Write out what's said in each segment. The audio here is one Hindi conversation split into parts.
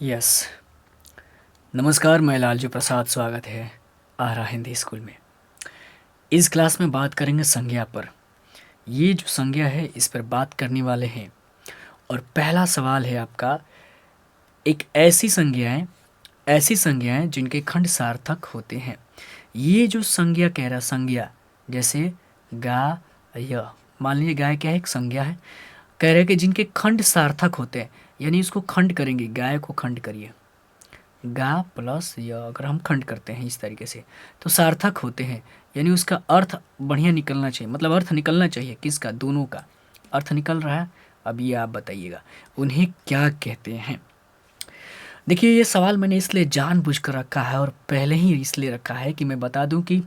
यस। नमस्कार, मैं लालजू प्रसाद, स्वागत है आरा हिंदी स्कूल में। इस क्लास में बात करेंगे संज्ञा पर। ये जो संज्ञा है इस पर बात करने वाले हैं। और पहला सवाल है आपका, एक ऐसी संज्ञाएं जिनके खंड सार्थक होते हैं। ये जो संज्ञा कह रहा, संज्ञा जैसे गा य, मान लीजिए गाय क्या है, एक संज्ञा है। कह रहे हैं कि जिनके खंड सार्थक होते हैं, यानी इसको खंड करेंगे, गाय को खंड करिए, गा प्लस य अगर हम खंड करते हैं इस तरीके से तो सार्थक होते हैं। यानी उसका अर्थ बढ़िया निकलना चाहिए, मतलब अर्थ निकलना चाहिए किसका, दोनों का अर्थ निकल रहा है। अब ये आप बताइएगा उन्हें क्या कहते हैं। देखिए, ये सवाल मैंने इसलिए जानबूझकर रखा है और पहले ही इसलिए रखा है कि मैं बता दूं कि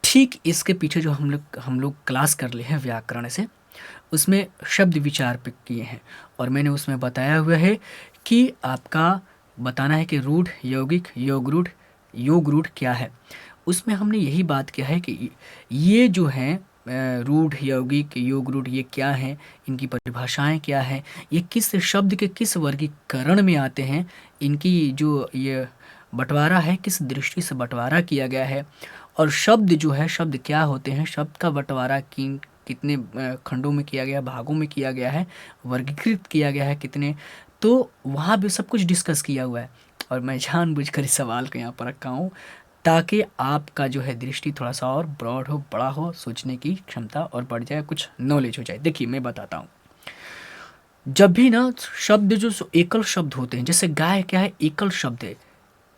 ठीक इसके पीछे जो हम लोग क्लास कर लिए हैं व्याकरण से, उसमें शब्द विचार पे किए हैं। और मैंने उसमें बताया हुआ है कि आपका बताना है कि रूढ़, यौगिक, योग रूढ़ क्या है। उसमें हमने यही बात किया है कि ये जो हैं रूढ़, यौगिक, योग रूढ़, ये क्या हैं, इनकी परिभाषाएं क्या हैं, ये किस शब्द के किस वर्गीकरण में आते हैं, इनकी जो ये बंटवारा है किस दृष्टि से बंटवारा किया गया है, और शब्द जो है, शब्द क्या होते हैं, शब्द का बंटवारा किन कितने खंडों में किया गया, भागों में किया गया है, वर्गीकृत किया गया है कितने, तो वहाँ भी सब कुछ डिस्कस किया हुआ है। और मैं जानबूझकर इस सवाल को यहाँ पर रखा हूँ ताकि आपका जो है दृष्टि थोड़ा सा और ब्रॉड हो, बड़ा हो, सोचने की क्षमता और बढ़ जाए, कुछ नॉलेज हो जाए। देखिए मैं बताता हूँ, जब भी ना शब्द जो एकल शब्द होते हैं, जैसे गाय क्या है, एकल शब्द है,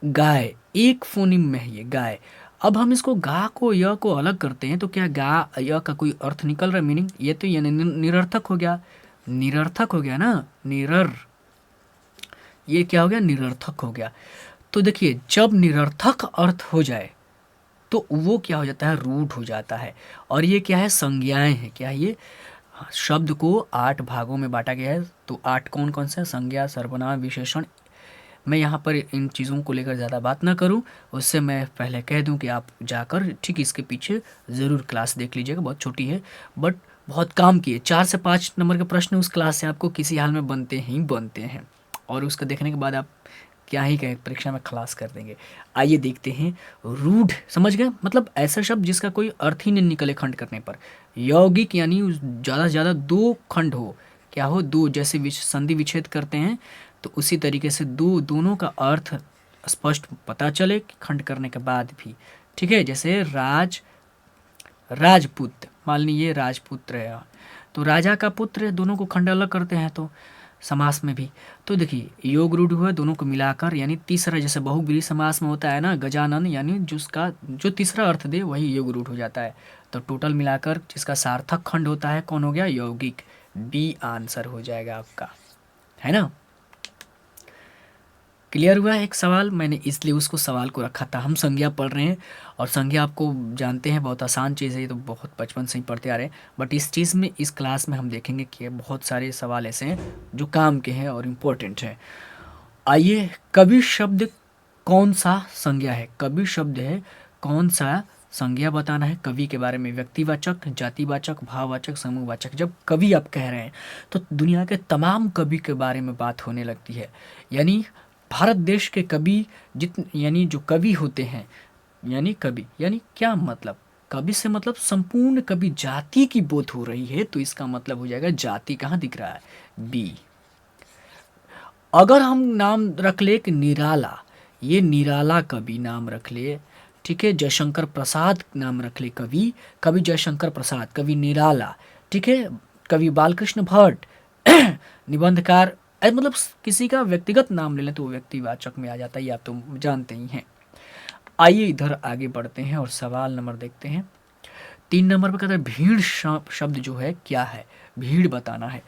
गाय एक फोनिम में है ये गाय। अब हम इसको गा को य को अलग करते हैं तो क्या गा य का कोई अर्थ निकल रहा है, मीनिंग, ये तो ये निरर्थक हो गया, निरर्थक हो गया ना, निरर, ये क्या हो गया, निरर्थक हो गया। तो देखिए, जब निरर्थक अर्थ हो जाए तो वो क्या हो जाता है, रूढ़ हो जाता है। और ये क्या है, संज्ञाएं हैं। क्या है ये, शब्द को 8 भागों में बांटा गया है। तो 8 कौन कौन से हैं, संज्ञा, सर्वनाम, विशेषण। मैं यहाँ पर इन चीज़ों को लेकर ज़्यादा बात ना करूँ, उससे मैं पहले कह दूँ कि आप जाकर ठीक इसके पीछे ज़रूर क्लास देख लीजिएगा, बहुत छोटी है बट बहुत काम की है। 4 से 5 नंबर के प्रश्न उस क्लास से आपको किसी हाल में बनते ही बनते हैं, और उसका देखने के बाद आप क्या ही कहें, परीक्षा में खलास कर देंगे। आइए देखते हैं, रूढ़ समझ गए, मतलब ऐसा शब्द जिसका कोई अर्थ ही नहीं निकले खंड करने पर। यौगिक यानी ज़्यादा से ज़्यादा 2 खंड हो, क्या हो, 2, जैसे संधि विच्छेद करते हैं तो उसी तरीके से दोनों का अर्थ स्पष्ट पता चले कि खंड करने के बाद भी। ठीक है, जैसे राजपुत्र, मान लीजिए राजपुत्र है, तो राजा का पुत्र है, दोनों को खंड अलग करते हैं तो समास में भी। तो देखिए, योग रूढ़ हुआ दोनों को मिलाकर, यानी तीसरा, जैसे बहुब्रीहि समास में होता है ना, गजानन, यानी जिसका जो तीसरा अर्थ दे वही योग रूढ़ हो जाता है। तो टोटल मिलाकर जिसका सार्थक खंड होता है कौन हो गया, यौगिक। बी आंसर हो जाएगा आपका, है ना। क्लियर हुआ है। एक सवाल मैंने इसलिए उसको सवाल को रखा था, हम संज्ञा पढ़ रहे हैं और संज्ञा आपको जानते हैं बहुत आसान चीज़ है, ये तो बहुत बचपन से ही पढ़ते आ रहे हैं। बट इस चीज़ में, इस क्लास में हम देखेंगे कि बहुत सारे सवाल ऐसे हैं जो काम के हैं और इम्पोर्टेंट हैं। आइए, कवि शब्द कौन सा संज्ञा है, कवि शब्द है कौन सा संज्ञा बताना है कवि के बारे में। व्यक्तिवाचक, जातिवाचक, भाववाचक, समूहवाचक। जब कवि आप कह रहे हैं तो दुनिया के तमाम कवि के बारे में बात होने लगती है। यानी भारत देश के कवि यानी जो कवि होते हैं, यानी कवि यानी क्या मतलब, कवि से मतलब संपूर्ण कवि जाति की बात हो रही है, तो इसका मतलब हो जाएगा जाति कहाँ दिख रहा है, बी। अगर हम नाम रख ले कि निराला, ये निराला कवि नाम रख ले, ठीक है, जयशंकर प्रसाद नाम रख ले, कवि कवि जयशंकर प्रसाद, कवि निराला, ठीक है, कवि बालकृष्ण भट्ट, निबंधकार, मतलब किसी का व्यक्तिगत नाम ले लें तो वो व्यक्तिवाचक में आ जाता है, ये आप तो जानते ही हैं। आइए इधर आगे बढ़ते हैं और सवाल नंबर देखते हैं। 3 नंबर पर कहता है भीड़ शब्द जो है क्या है, भीड़ बताना है।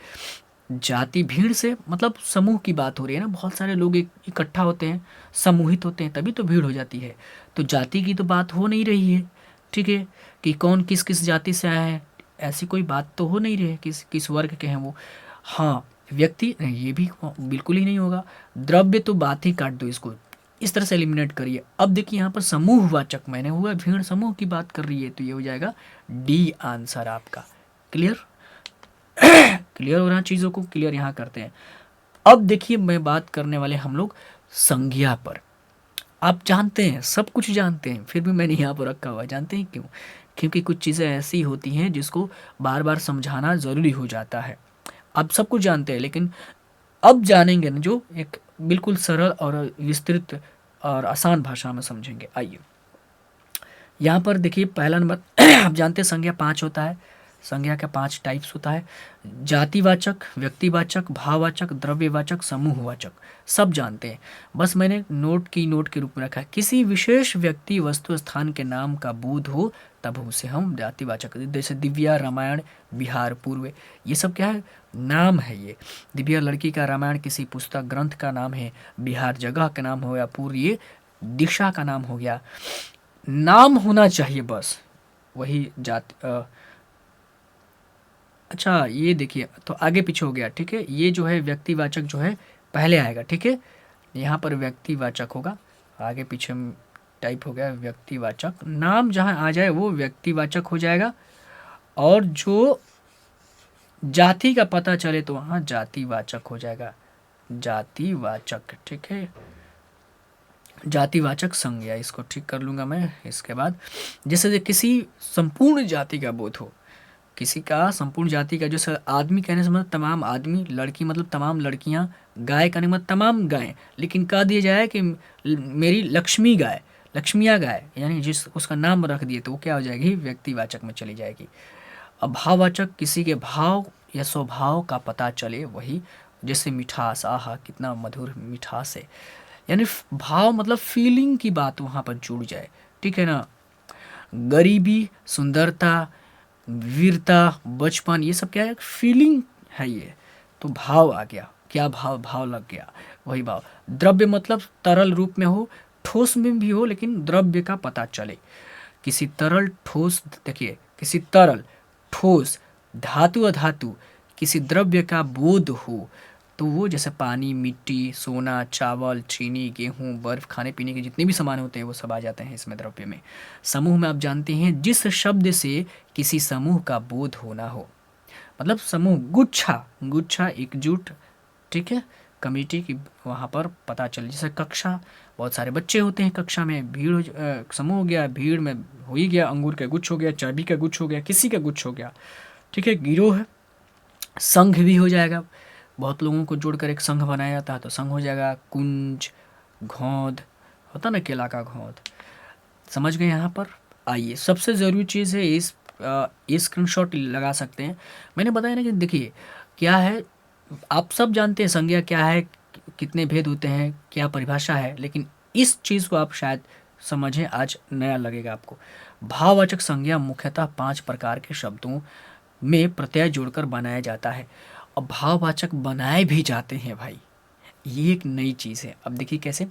जाति, भीड़ से मतलब समूह की बात हो रही है ना, बहुत सारे लोग इकट्ठा होते हैं, समूहित होते हैं, तभी तो भीड़ हो जाती है। तो जाति की तो बात हो नहीं रही है, ठीक है, कि कौन किस किस जाति से आया है, ऐसी कोई बात तो हो नहीं रही है, किस किस वर्ग के हैं वो। हाँ, व्यक्ति नहीं, ये भी बिल्कुल ही नहीं होगा। द्रव्य तो बात ही काट दो, इसको इस तरह से एलिमिनेट करिए। अब देखिए यहाँ पर समूहवाचक मैंने हुआ, भीड़ समूह की बात कर रही है, तो ये हो जाएगा डी आंसर आपका। क्लियर, क्लियर हो रहा, चीज़ों को क्लियर यहाँ करते हैं। अब देखिए मैं बात करने वाले हम लोग संज्ञा पर। आप जानते हैं, सब कुछ जानते हैं, फिर भी मैंने यहाँ पर रखा हुआ है। जानते हैं क्यों? क्योंकि कुछ चीज़ें ऐसी होती हैं जिसको बार बार समझाना ज़रूरी हो जाता है। आप सब कुछ जानते हैं, लेकिन अब जानेंगे ना जो एक बिल्कुल सरल और विस्तृत और आसान भाषा में समझेंगे। आइए यहाँ पर देखिए पहला नंबर आप जानते हैं संज्ञा 5 होता है। संज्ञा का 5 टाइप्स होता है। जातिवाचक, व्यक्तिवाचक, भाववाचक, द्रव्यवाचक, समूहवाचक। सब जानते हैं, बस मैंने नोट के रूप में रखा है। किसी विशेष व्यक्ति, वस्तु, स्थान के नाम का बोध हो तब उसे हम जातिवाचक, जैसे दिव्या, रामायण, बिहार, पूर्व, ये सब क्या है? नाम है ये। दिव्या लड़की का, रामायण किसी पुस्तक ग्रंथ का नाम है, बिहार जगह का नाम हो गया, पूर्व ये दिशा का नाम हो गया। नाम होना चाहिए बस, वही जाति। अच्छा ये देखिए तो आगे पीछे हो गया, ठीक है। ये जो है व्यक्तिवाचक जो है पहले आएगा, ठीक है। यहाँ पर व्यक्तिवाचक होगा, आगे पीछे टाइप हो गया व्यक्तिवाचक। नाम जहाँ आ जाए वो व्यक्तिवाचक हो जाएगा, और जो जाति का पता चले तो वहाँ जातिवाचक हो जाएगा, जातिवाचक, ठीक है। जातिवाचक संज्ञा, इसको ठीक कर लूँगा मैं इसके बाद। जैसे किसी संपूर्ण जाति का बोध हो, किसी का संपूर्ण जाति का, जैसे आदमी कहने से मतलब तमाम आदमी, लड़की मतलब तमाम लड़कियां, गाय कहने मतलब तमाम गायें, लेकिन कह दिया जाए कि मेरी लक्ष्मी गाय, लक्ष्मिया गाय, यानी जिस उसका नाम रख दिए तो वो क्या हो जाएगी? व्यक्तिवाचक में चली जाएगी। अब भाववाचक, किसी के भाव या स्वभाव का पता चले, वही जैसे मिठास, आहा कितना मधुर मिठास है, यानी भाव मतलब फीलिंग की बात वहाँ पर जुड़ जाए, ठीक है ना। गरीबी, सुंदरता, वीरता, बचपन, ये सब क्या है? फीलिंग है ये, तो भाव आ गया। क्या भाव? भाव लग गया, वही भाव। द्रव्य मतलब तरल रूप में हो, ठोस में भी हो, लेकिन द्रव्य का पता चले। किसी तरल ठोस, देखिए किसी तरल ठोस धातु अधातु किसी द्रव्य का बोध हो तो वो जैसे पानी, मिट्टी, सोना, चावल, चीनी, गेहूं, बर्फ, खाने पीने के जितने भी सामान होते हैं वो सब आ जाते हैं इसमें द्रव्य में। समूह में आप जानते हैं जिस शब्द से किसी समूह का बोध होना हो, मतलब समूह, गुच्छा, गुच्छा एकजुट, ठीक है, कमेटी की वहाँ पर पता चले। जैसे कक्षा, बहुत सारे बच्चे होते हैं कक्षा में, समूह हो गया, भीड़ में हो ही गया, अंगूर का गुच्छ हो गया, चाबी का गुच्छ हो गया, किसी का गुच्छ हो गया, ठीक है। गिरोह है, संघ भी हो जाएगा, बहुत लोगों को जोड़कर एक संघ बनाया जाता है तो संघ हो जाएगा। कुंज, घौंध होता ना, केला का घौंध, समझ गए यहाँ पर। आइए सबसे ज़रूरी चीज़ है इस स्क्रीनशॉट लगा सकते हैं। मैंने बताया ना कि देखिए क्या है, आप सब जानते हैं संज्ञा क्या है, कितने भेद होते हैं, क्या परिभाषा है, लेकिन इस चीज़ को आप शायद समझें, आज नया लगेगा आपको। भाववाचक संज्ञा मुख्यतः 5 प्रकार के शब्दों में प्रत्यय जोड़कर बनाया जाता है, और भाववाचक बनाए भी जाते हैं भाई, ये एक नई चीज़ है। अब देखिए कैसे।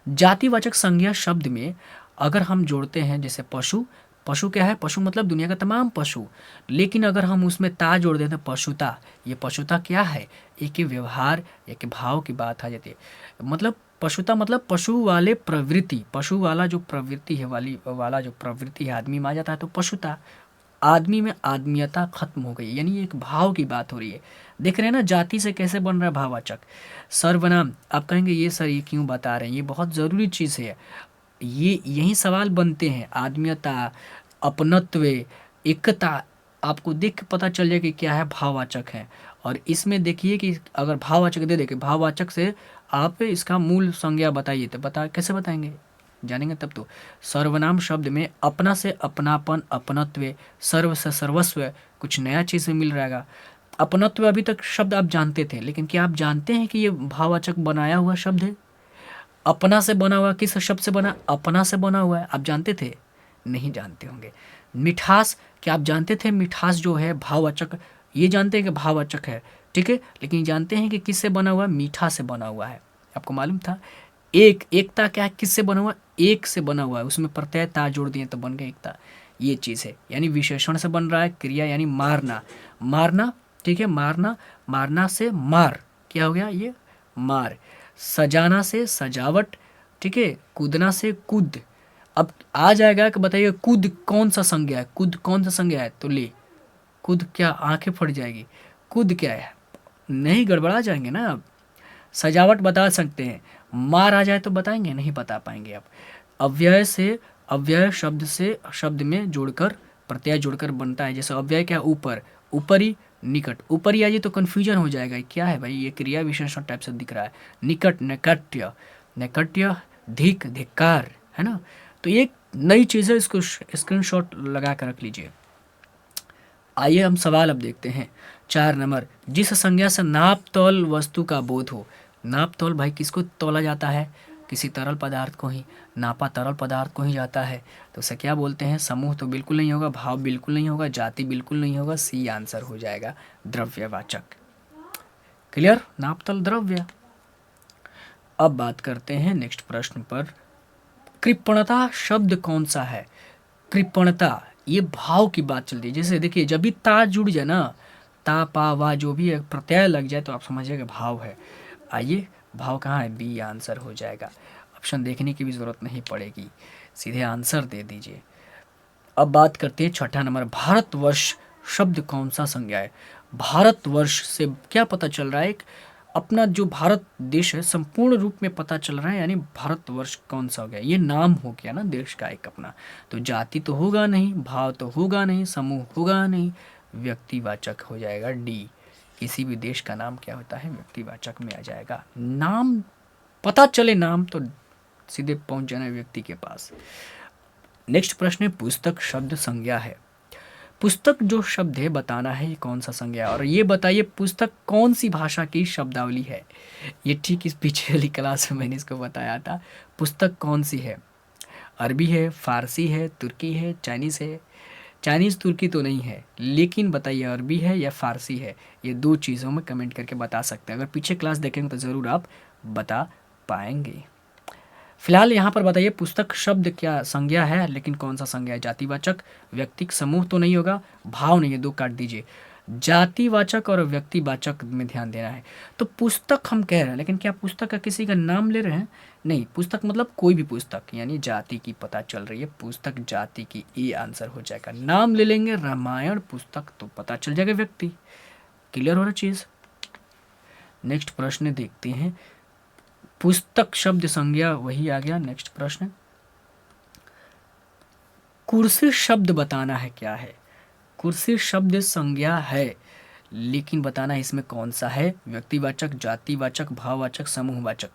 जातिवाचक संज्ञा शब्द में अगर हम जोड़ते हैं, जैसे पशु, पशु क्या है? पशु मतलब दुनिया का तमाम पशु, लेकिन अगर हम उसमें ता जोड़ देते हैं, पशुता, ये पशुता क्या है? एक व्यवहार, एक भाव की बात आ जाती है। मतलब पशुता मतलब पशु वाले प्रवृत्ति, पशु वाला जो प्रवृत्ति है, वाला जो प्रवृत्ति है आदमी में आ जाता है तो पशुता। आदमी में आदमीयता खत्म हो गई, यानी एक भाव की बात हो रही है। देख रहे हैं ना जाति से कैसे बन रहा है भाववाचक। सर्वनाम, आप कहेंगे ये सर ये क्यों बता रहे हैं, ये बहुत ज़रूरी चीज़ है। ये यही सवाल बनते हैं, आत्मीयता, अपनत्व, एकता, आपको देख के पता चल जाए कि क्या है भाववाचक है। और इसमें देखिए कि अगर भाववाचक दे देखे, भाववाचक से आप इसका मूल संज्ञा बताइए, तो बता कैसे बताएंगे, जानेंगे तब तो। सर्वनाम शब्द में अपना से अपनापन, अपनत्व, सर्व से सर्वस्व, कुछ नया चीज़ में मिल रहेगा। अपनत्व अभी तक शब्द आप जानते थे, लेकिन क्या आप जानते हैं कि ये भाववाचक बनाया हुआ शब्द है? अपना से बना हुआ, किस शब्द से बना? अपना से बना हुआ है, आप जानते थे? नहीं जानते होंगे। मिठास, क्या आप जानते थे मिठास जो है भाववाचक, ये जानते हैं कि भाववाचक है, ठीक है, लेकिन जानते हैं कि किससे बना हुआ है? मीठा से बना हुआ है, आपको मालूम था। एकता क्या है? किससे बना हुआ? एक से बना हुआ है, उसमें प्रत्यय ता जोड़ दिए तो बन गया एकता, ये चीज़ है। यानी विशेषण से बन रहा है, क्रिया यानी मारना, मारना, ठीक है, मारना, मारना से मार, क्या हो गया? ये मार। सजाना से सजावट, ठीक है, कूदना से कूद। अब आ जाएगा कि बताइए कूद कौन सा संज्ञा है, कूद कौन सा संज्ञा है, तो ले कूद, क्या आंखें फट जाएगी, कूद क्या है, नहीं गड़बड़ा जाएंगे ना अब। सजावट बता सकते हैं, मार आ जाए तो बताएंगे, नहीं बता पाएंगे आप। अव्यय से, अव्यय शब्द से शब्द में जोड़कर प्रत्यय जोड़कर बनता है। जैसे अव्यय क्या, ऊपर, ऊपरी, निकट। ऊपरी आ जाए तो कन्फ्यूजन हो जाएगा, क्या है भाई, ये क्रिया विशेषण टाइप से दिख रहा है। निकट, नैकट्य, नैकट्य, धिक, धिक्कार, है ना। तो ये नई चीज़ है, इसको स्क्रीनशॉट लगा कर रख लीजिए। आइए हम सवाल अब देखते हैं। 4 नंबर, जिस संज्ञा से नाप तौल वस्तु का बोध हो। नाप तौल भाई किसको तौला जाता है, किसी तरल पदार्थ को ही, नापा तरल पदार्थ को ही जाता है, तो उसे क्या बोलते हैं। समूह तो बिल्कुल नहीं होगा, भाव बिल्कुल नहीं होगा, जाति बिल्कुल नहीं होगा, सी आंसर हो जाएगा, द्रव्यवाचक। क्लियर, नाप तौल द्रव्य। अब बात करते हैं नेक्स्ट प्रश्न पर। कृपणता शब्द कौन सा है। कृपणता, ये भाव की बात चल रही है। जैसे देखिए, जब भी ता जुड़ जाए ना, ता पा वा जो भी एक प्रत्यय लग जाए तो आप समझिएगा भाव है। आइए, भाव कहाँ है, बी आंसर हो जाएगा। ऑप्शन देखने की भी ज़रूरत नहीं पड़ेगी, सीधे आंसर दे दीजिए। अब बात करते हैं 6ठा नंबर, भारतवर्ष शब्द कौन सा संज्ञा है। भारतवर्ष से क्या पता चल रहा है, एक अपना जो भारत देश है संपूर्ण रूप में पता चल रहा है, यानी भारतवर्ष कौन सा हो गया, ये नाम हो गया ना देश का एक अपना। तो जाति तो होगा नहीं, भाव तो होगा नहीं, समूह होगा नहीं, व्यक्तिवाचक हो जाएगा डी। किसी भी देश का नाम क्या होता है, व्यक्तिवाचक में आ जाएगा। नाम पता चले, नाम तो सीधे पहुंच जाना व्यक्ति के पास। नेक्स्ट प्रश्न है, पुस्तक शब्द संज्ञा है। पुस्तक जो शब्द है बताना है ये कौन सा संज्ञा है, और ये बताइए पुस्तक कौन सी भाषा की शब्दावली है। ये ठीक इस पीछे वाली क्लास में मैंने इसको बताया था। पुस्तक कौन सी है, अरबी है, फारसी है, तुर्की है, चाइनीज़ है। चाइनीज़ तुर्की तो नहीं है, लेकिन बताइए अरबी है या फारसी है। ये दो चीज़ों में कमेंट करके बता सकते हैं। अगर पीछे क्लास देखेंगे तो ज़रूर आप बता पाएंगे। फिलहाल यहाँ पर बताइए पुस्तक शब्द क्या संज्ञा है, लेकिन कौन सा संज्ञा है। जातिवाचक, व्यक्तिक, समूह तो नहीं होगा, भाव नहीं है, दो काट दीजिए। जातिवाचक और व्यक्तिवाचक में ध्यान देना है। तो पुस्तक हम कह रहे हैं, लेकिन क्या पुस्तक का किसी का नाम ले रहे हैं, नहीं। पुस्तक मतलब कोई भी पुस्तक, यानी जाति की पता चल रही है, पुस्तक जाति की, ये आंसर हो जाएगा। नाम ले लेंगे रामायण पुस्तक तो पता चल जाएगा व्यक्ति। क्लियर हो रहा चीज़। नेक्स्ट प्रश्न देखते हैं, पुस्तक शब्द संज्ञा वही आ गया। नेक्स्ट प्रश्न, कुर्सी शब्द बताना है क्या है। कुर्सी शब्द संज्ञा है, लेकिन बताना है इसमें कौन सा है, व्यक्तिवाचक, जातिवाचक, भाववाचक, समूहवाचक।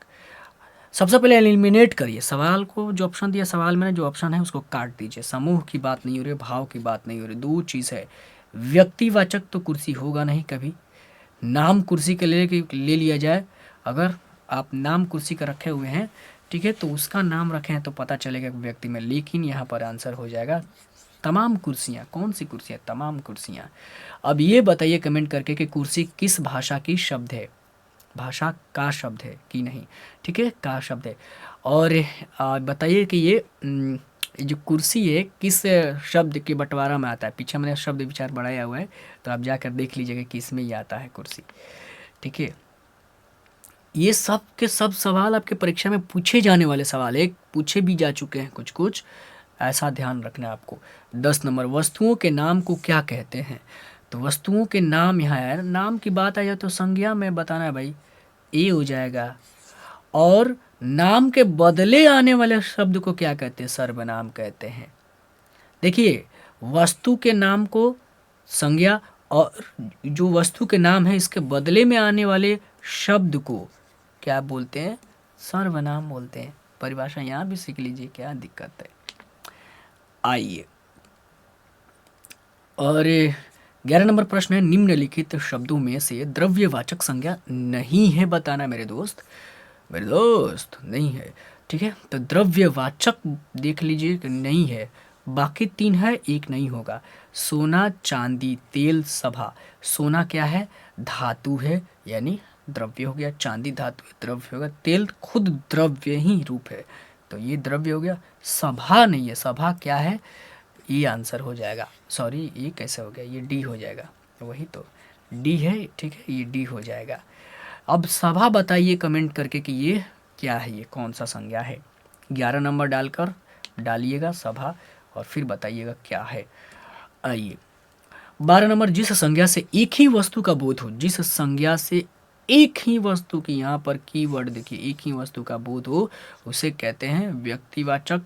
सबसे पहले एलिमिनेट करिए सवाल को, जो ऑप्शन दिया सवाल में जो ऑप्शन है उसको काट दीजिए। समूह की बात नहीं हो रही, भाव की बात नहीं हो रही, दो चीज़ है। व्यक्तिवाचक तो कुर्सी होगा नहीं कभी। नाम कुर्सी के ले लिया जाए, अगर आप नाम कुर्सी का रखे हुए हैं, ठीक है, तो उसका नाम रखे हैं तो पता चलेगा व्यक्ति में, लेकिन यहाँ पर आंसर हो जाएगा तमाम कुर्सियाँ। कौन सी कुर्सियाँ, तमाम कुर्सियाँ। अब ये बताइए कमेंट करके कि कुर्सी किस भाषा की शब्द है। भाषा का शब्द है कि नहीं, ठीक है, का शब्द है। और बताइए कि ये जो कुर्सी है किस शब्द के बंटवारा में आता है। पीछे मैंने शब्द विचार बढ़ाया हुआ है, तो आप जाकर देख लीजिएगा कि इसमें ही आता है कुर्सी, ठीक है। ये सब के सब सवाल आपके परीक्षा में पूछे जाने वाले सवाल है, पूछे भी जा चुके हैं कुछ कुछ, ऐसा ध्यान रखना है आपको। 10 नंबर, वस्तुओं के नाम को क्या कहते हैं। तो वस्तुओं के नाम यहाँ है, नाम की बात आ जाए तो संज्ञा में बताना है भाई, ए हो जाएगा। और नाम के बदले आने वाले शब्द को क्या कहते हैं, सर्वनाम कहते हैं। देखिए, वस्तु के नाम को संज्ञा, और जो वस्तु के नाम है इसके बदले में आने वाले शब्द को क्या बोलते हैं, सर्वनाम बोलते हैं। परिभाषा यहाँ भी सीख लीजिए, क्या दिक्कत है। आइए, और 11 नंबर प्रश्न है, निम्नलिखित शब्दों में से द्रव्यवाचक संज्ञा नहीं है बताना। मेरे दोस्त नहीं है, ठीक है। तो द्रव्यवाचक देख लीजिए कि नहीं है, बाकी 3 है, एक नहीं होगा। सोना, चांदी, तेल, सभा। सोना क्या है, धातु है, यानी द्रव्य हो गया। चांदी धातु है, द्रव्य होगा। तेल खुद द्रव्य ही रूप है, तो ये द्रव्य हो गया। सभा नहीं है, सभा क्या है, ये आंसर हो जाएगा। सॉरी, ये कैसे हो गया, ये डी हो जाएगा, वही तो डी है, ठीक है, ये डी हो जाएगा। अब सभा बताइए कमेंट करके कि ये क्या है, ये कौन सा संज्ञा है। 11 नंबर डालकर डालिएगा सभा, और फिर बताइएगा क्या है। आइए, 12 नंबर, जिस संज्ञा से एक ही वस्तु का बोध हो। जिस संज्ञा से एक ही वस्तु की, यहाँ पर कीवर्ड देखिए, एक ही वस्तु का बोध हो उसे कहते हैं व्यक्तिवाचक।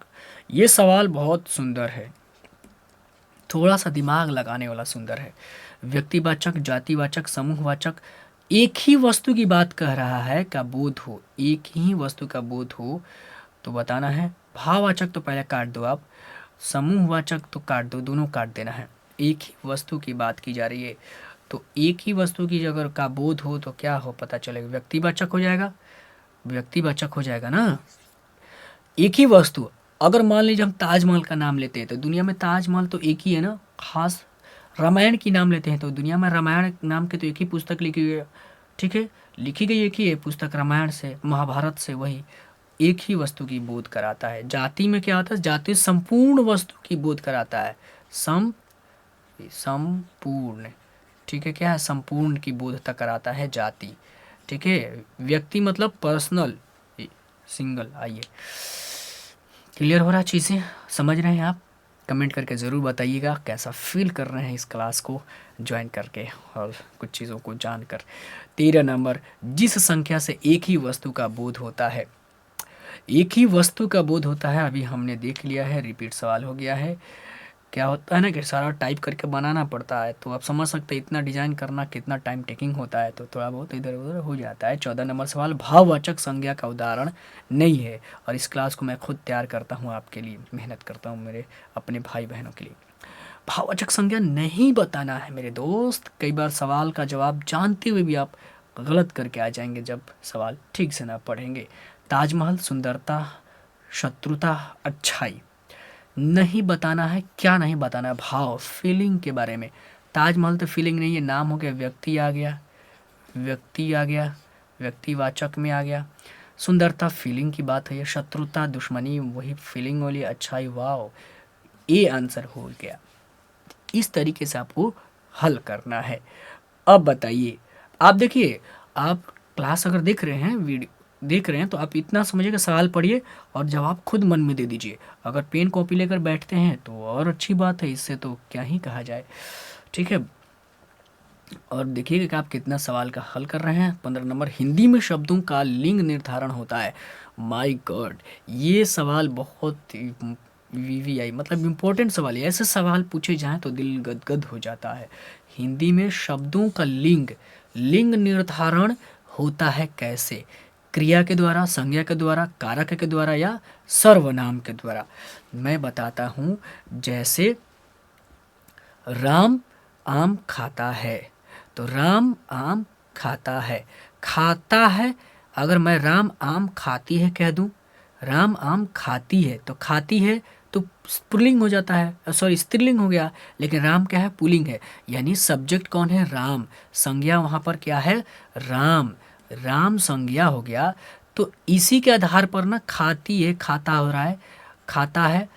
ये सवाल बहुत सुंदर है, थोड़ा सा दिमाग लगाने वाला सुंदर है। व्यक्तिवाचक, जातिवाचक, समूहवाचक, एक ही वस्तु की बात कह रहा है का बोध हो, एक ही वस्तु का बोध हो तो बताना है। भाववाचक तो पहले काट दो आप, समूहवाचक तो काट दो, दोनों काट देना है। एक ही वस्तु की बात की जा रही है तो एक ही वस्तु की अगर का बोध हो तो क्या हो पता चलेगा, व्यक्तिवाचक हो जाएगा, व्यक्तिवाचक हो जाएगा ना। एक ही वस्तु, अगर मान लीजिए हम ताजमहल का नाम लेते हैं तो दुनिया में ताजमहल तो एक ही है ना, खास। रामायण की नाम लेते हैं तो दुनिया में रामायण नाम के तो एक ही पुस्तक लिखी हुई है, ठीक है, लिखी गई एक ही है पुस्तक, रामायण से, महाभारत से, वही एक ही वस्तु की बोध कराता है। जाति में क्या होता है, जाति संपूर्ण वस्तु की बोध कराता है, संपूर्ण, ठीक है, क्या है, संपूर्ण की बोधता कराता है जाति, ठीक है। व्यक्ति मतलब पर्सनल, सिंगल। आइए, क्लियर हो रहा है, चीज़ें समझ रहे हैं आप? कमेंट करके ज़रूर बताइएगा कैसा फील कर रहे हैं इस क्लास को ज्वाइन करके और कुछ चीज़ों को जानकर। 13 नंबर, जिस संख्या से एक ही वस्तु का बोध होता है, एक ही वस्तु का बोध होता है, अभी हमने देख लिया है, रिपीट सवाल हो गया है। क्या होता है ना कि सारा टाइप करके बनाना पड़ता है, तो आप समझ सकते हैं इतना डिजाइन करना कितना टाइम टेकिंग होता है, तो थोड़ा बहुत इधर उधर हो जाता है। 14 नंबर सवाल, भाववाचक संज्ञा का उदाहरण नहीं है, और इस क्लास को मैं खुद तैयार करता हूँ आपके लिए, मेहनत करता हूँ मेरे अपने भाई बहनों के लिए। भाववाचक संज्ञा नहीं बताना है मेरे दोस्त। कई बार सवाल का जवाब जानते हुए भी आप गलत करके आ जाएंगे जब सवाल ठीक से ना पढ़ेंगे। ताजमहल सुंदरता, शत्रुता, अच्छाई नहीं बताना है। क्या नहीं बताना है, भाव, फीलिंग के बारे में। ताजमहल तो फीलिंग नहीं है, नाम हो गया, व्यक्ति आ गया, व्यक्ति आ गया, व्यक्तिवाचक में आ गया। सुंदरता फीलिंग की बात है, शत्रुता दुश्मनी, वही फीलिंग वाली। अच्छाई, वाव, ये आंसर हो गया। इस तरीके से आपको हल करना है। अब बताइए, आप देखिए, आप क्लास अगर देख रहे हैं, वीडियो देख रहे हैं, तो आप इतना समझिएगा, सवाल पढ़िए और जवाब खुद मन में दे दीजिए। अगर पेन कॉपी लेकर बैठते हैं तो और अच्छी बात है, इससे तो क्या ही कहा जाए, ठीक है। और देखिएगा कि आप कितना सवाल का हल कर रहे हैं। 15 नंबर, हिंदी में शब्दों का लिंग निर्धारण होता है। माय गॉड, ये सवाल बहुत वीवीआई मतलब इम्पोर्टेंट सवाल है। ऐसे सवाल पूछे जाएं तो दिल गदगद हो जाता है। हिंदी में शब्दों का लिंग निर्धारण होता है कैसे? क्रिया के द्वारा, संज्ञा के द्वारा, कारक के द्वारा या सर्वनाम के द्वारा? मैं बताता हूँ। जैसे राम आम खाता है, तो राम आम खाता है, खाता है। अगर मैं राम आम खाती है कह दूं, राम आम खाती है, तो खाती है तो पुल्लिंग हो जाता है, सॉरी स्त्रीलिंग हो गया। लेकिन राम क्या है, पुल्लिंग है, यानी सब्जेक्ट कौन है, राम। संज्ञा वहाँ पर क्या है, राम, राम संज्ञा हो गया। तो इसी के आधार पर ना खाती है, खाता हो रहा है, खाता है।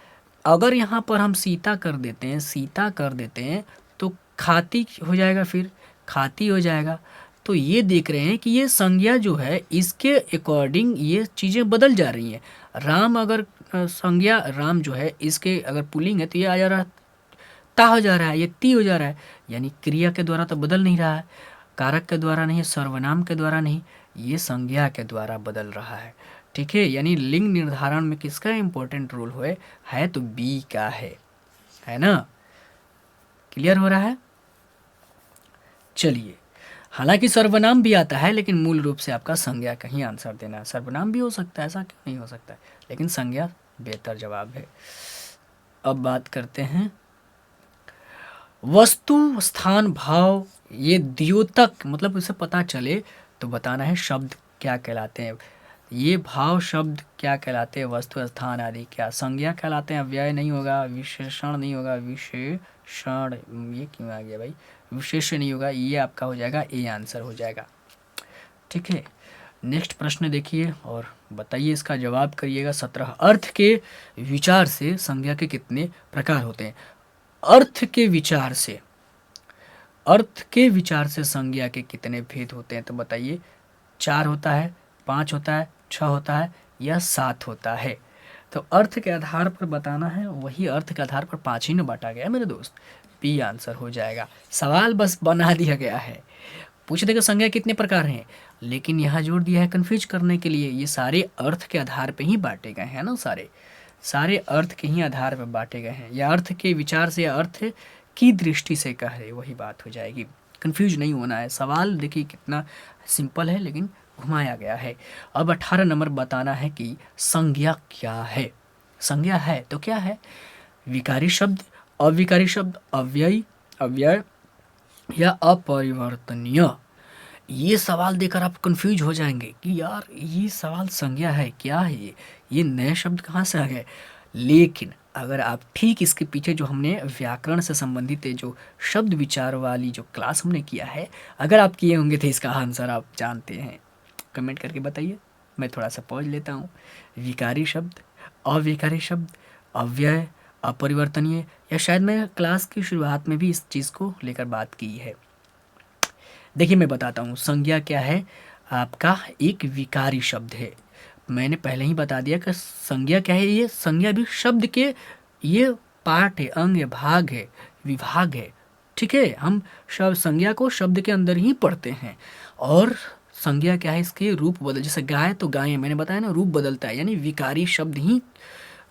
अगर यहाँ पर हम सीता कर देते हैं, सीता कर देते हैं, तो खाती हो जाएगा, फिर खाती हो जाएगा। तो ये देख रहे हैं कि ये संज्ञा जो है इसके अकॉर्डिंग ये चीज़ें बदल जा रही हैं। राम अगर संज्ञा राम जो है इसके अगर पुल्लिंग है तो ये आ जा रहा है, ता हो जा रहा है, ये ती हो जा रहा है, यानी क्रिया के द्वारा तो बदल नहीं रहा है, कारक के द्वारा नहीं, सर्वनाम के द्वारा नहीं, ये संज्ञा के द्वारा बदल रहा है, ठीक है। यानी लिंग निर्धारण में किसका इंपॉर्टेंट रोल है तो बी का है ना। क्लियर हो रहा है? चलिए, हालांकि सर्वनाम भी आता है, लेकिन मूल रूप से आपका संज्ञा का ही आंसर देना है। सर्वनाम भी हो सकता है, ऐसा क्यों नहीं हो सकता है, लेकिन संज्ञा बेहतर जवाब है। अब बात करते हैं वस्तु, स्थान, भाव, ये द्योतक मतलब उसे पता चले तो बताना है शब्द क्या कहलाते हैं। ये भाव शब्द क्या कहलाते हैं, वस्तु, स्थान आदि क्या संज्ञा कहलाते हैं। अव्यय नहीं होगा, विशेषण नहीं होगा, विशेषण ये क्यों आ गया भाई, विशेष नहीं होगा, ये आपका हो जाएगा, ए आंसर हो जाएगा, ठीक है। नेक्स्ट प्रश्न देखिए और बताइए, इसका जवाब करिएगा। 17, अर्थ के विचार से संज्ञा के कितने प्रकार होते हैं? अर्थ के विचार से, अर्थ के विचार से संज्ञा के कितने भेद होते हैं? तो बताइए, 4 होता है, 5 होता है, 6 होता है या 7 होता है? तो अर्थ के आधार पर बताना है, वही अर्थ के आधार पर 5 ही न बांटा गया मेरे दोस्त, बी आंसर हो जाएगा। सवाल बस बना दिया गया है, पूछ देगा संज्ञा कितने प्रकार हैं, लेकिन यहाँ जोड़ दिया है कन्फ्यूज करने के लिए, ये सारे अर्थ के आधार पे ही बांटे गए हैं ना, सारे अर्थ के ही आधार पर बांटे गए हैं, या अर्थ के विचार से या अर्थ की दृष्टि से कह रहे, वही बात हो जाएगी। कंफ्यूज नहीं होना है। सवाल देखिए कितना सिंपल है लेकिन घुमाया गया है। अब 18 नंबर बताना है कि संज्ञा क्या है। संज्ञा है तो क्या है? विकारी शब्द, अविकारी शब्द, अव्यय, अव्यय या अपरिवर्तनीय। ये सवाल देकर आप कंफ्यूज हो जाएंगे कि यार ये सवाल संज्ञा है, क्या है ये नए शब्द कहाँ से आ गए। लेकिन अगर आप ठीक इसके पीछे जो हमने व्याकरण से संबंधित जो शब्द विचार वाली जो क्लास हमने किया है, अगर आप किए होंगे तो इसका आंसर आप जानते हैं। कमेंट करके बताइए। मैं थोड़ा सा पॉज लेता हूँ। विकारी शब्द, अविकारी शब्द, अव्यय, अपरिवर्तनीय, या शायद मैं क्लास की शुरुआत में भी इस चीज़ को लेकर बात की है। देखिए मैं बताता हूँ संज्ञा क्या है। आपका एक विकारी शब्द है। मैंने पहले ही बता दिया कि संज्ञा क्या है। ये संज्ञा भी शब्द के ये पार्ट है, अंग है, भाग है, विभाग है। ठीक है, हम शब्द संज्ञा को शब्द के अंदर ही पढ़ते हैं। और संज्ञा क्या है? इसके रूप बदल, जैसे गाय तो गाय है, मैंने बताया ना, रूप बदलता है, यानी विकारी शब्द ही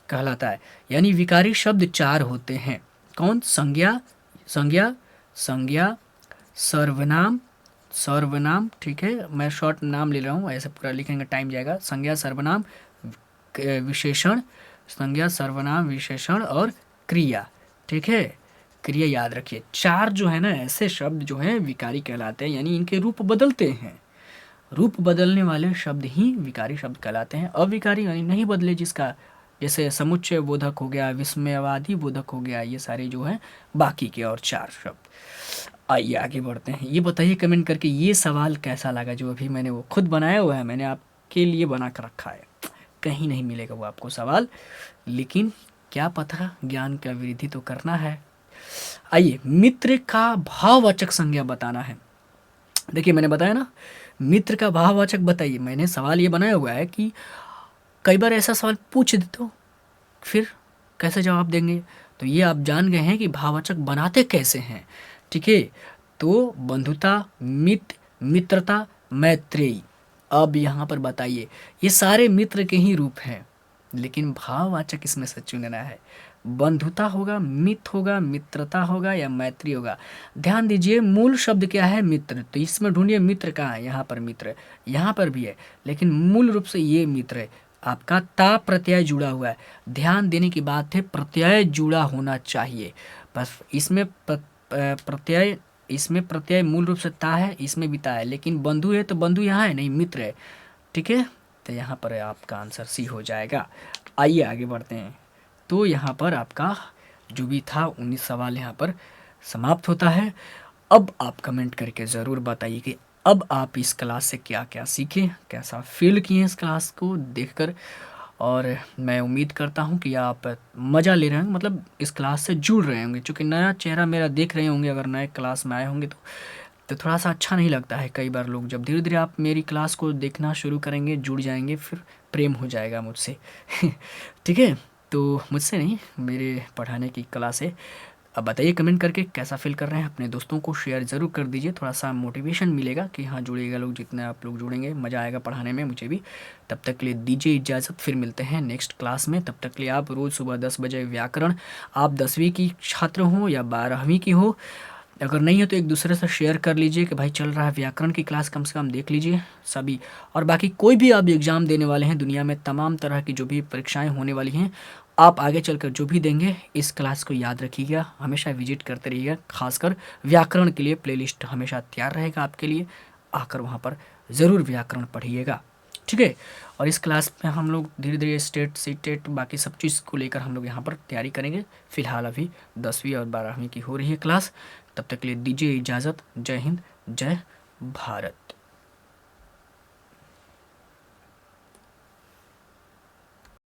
कहलाता है। यानी विकारी शब्द 4 होते हैं। कौन? संज्ञा, संज्ञा, संज्ञा, सर्वनाम, सर्वनाम। ठीक है, मैं शॉर्ट नाम ले रहा हूँ, ऐसे पूरा लिखेंगे टाइम जाएगा। संज्ञा, सर्वनाम, विशेषण, संज्ञा, सर्वनाम, विशेषण और क्रिया। ठीक है, क्रिया याद रखिए। 4 जो है ना ऐसे शब्द जो हैं विकारी कहलाते हैं, यानी इनके रूप बदलते हैं। रूप बदलने वाले शब्द ही विकारी शब्द कहलाते हैं। अविकारी यानी नहीं बदले, जिसका जैसे समुच्चय बोधक हो गया, विस्मयवादी बोधक हो गया, ये सारे जो हैं बाकी के और 4 शब्द। आइए आगे बढ़ते हैं। ये बताइए कमेंट करके ये सवाल कैसा लगा, जो अभी मैंने वो खुद बनाया हुआ है, मैंने आपके लिए बना कर रखा है। कहीं नहीं मिलेगा वो आपको सवाल, लेकिन क्या पता ज्ञान का वृद्धि तो करना है। आइए, मित्र का भाववाचक संज्ञा बताना है। देखिए मैंने बताया ना, मित्र का भाववाचक बताइए। मैंने सवाल ये बनाया हुआ है कि कई बार ऐसा सवाल पूछ दे तो फिर कैसे जवाब देंगे। तो ये आप जान गए हैं कि भाववाचक बनाते कैसे हैं। ठीक है, तो बंधुता, मित्र, मित्रता, मैत्रेयी। अब यहाँ पर बताइए, ये सारे मित्र के ही रूप हैं, लेकिन भाववाचक इसमें से चुनना है। बंधुता होगा, मित्र होगा, मित्रता होगा या मैत्री होगा। ध्यान दीजिए, मूल शब्द क्या है? मित्र। तो इसमें ढूंढिए मित्र कहाँ है। यहाँ पर मित्र, यहाँ पर भी है, लेकिन मूल रूप से ये मित्र है। आपका ता प्रत्यय जुड़ा हुआ है। ध्यान देने की बात है, प्रत्यय जुड़ा होना चाहिए बस। इसमें प्रत्यय, इसमें प्रत्यय मूल रूप से ता है, इसमें भी ता है, लेकिन बंधु है तो बंधु यहाँ है नहीं, मित्र है। ठीक है, तो यहाँ पर आपका आंसर सी हो जाएगा। आइए आगे बढ़ते हैं। तो यहाँ पर आपका जो भी था 19 सवाल यहाँ पर समाप्त होता है। अब आप कमेंट करके ज़रूर बताइए कि अब आप इस क्लास से क्या क्या सीखे, कैसा फील किए इस क्लास को देखकर। और मैं उम्मीद करता हूँ कि आप मज़ा ले रहे होंगे, मतलब इस क्लास से जुड़ रहे होंगे। चूँकि नया चेहरा मेरा देख रहे होंगे, अगर नए क्लास में आए होंगे तो थोड़ा सा अच्छा नहीं लगता है। कई बार लोग, जब धीरे धीरे आप मेरी क्लास को देखना शुरू करेंगे, जुड़ जाएंगे, फिर प्रेम हो जाएगा मुझसे। ठीक है, तो मुझसे नहीं, मेरे पढ़ाने की कला से। अब बताइए कमेंट करके कैसा फील कर रहे हैं। अपने दोस्तों को शेयर ज़रूर कर दीजिए, थोड़ा सा मोटिवेशन मिलेगा कि हाँ जुड़ेगा लोग। जितने आप लोग जुड़ेंगे मज़ा आएगा पढ़ाने में, मुझे भी। तब तक के लिए दीजिए इजाज़त, फिर मिलते हैं नेक्स्ट क्लास में। तब तक के लिए आप रोज़ सुबह 10 बजे व्याकरण, आप 10वीं की छात्र हो या 12वीं की हो, अगर नहीं है तो एक दूसरे से शेयर कर लीजिए कि भाई चल रहा है व्याकरण की क्लास, कम से कम देख लीजिए सभी। और बाकी कोई भी आप एग्ज़ाम देने वाले हैं, दुनिया में तमाम तरह की जो भी परीक्षाएं होने वाली हैं, आप आगे चलकर जो भी देंगे, इस क्लास को याद रखिएगा, हमेशा विजिट करते रहिएगा। खासकर व्याकरण के लिए प्लेलिस्ट हमेशा तैयार रहेगा आपके लिए, आकर वहाँ पर ज़रूर व्याकरण पढ़िएगा। ठीक है, और इस क्लास में हम लोग धीरे धीरे स्टेट, सीटेट, बाकी सब चीज़ को लेकर हम लोग यहाँ पर तैयारी करेंगे। फ़िलहाल अभी 10वीं और 12वीं की हो रही है क्लास। तब तक के लिए दीजिए इजाज़त। जय हिंद, जय भारत।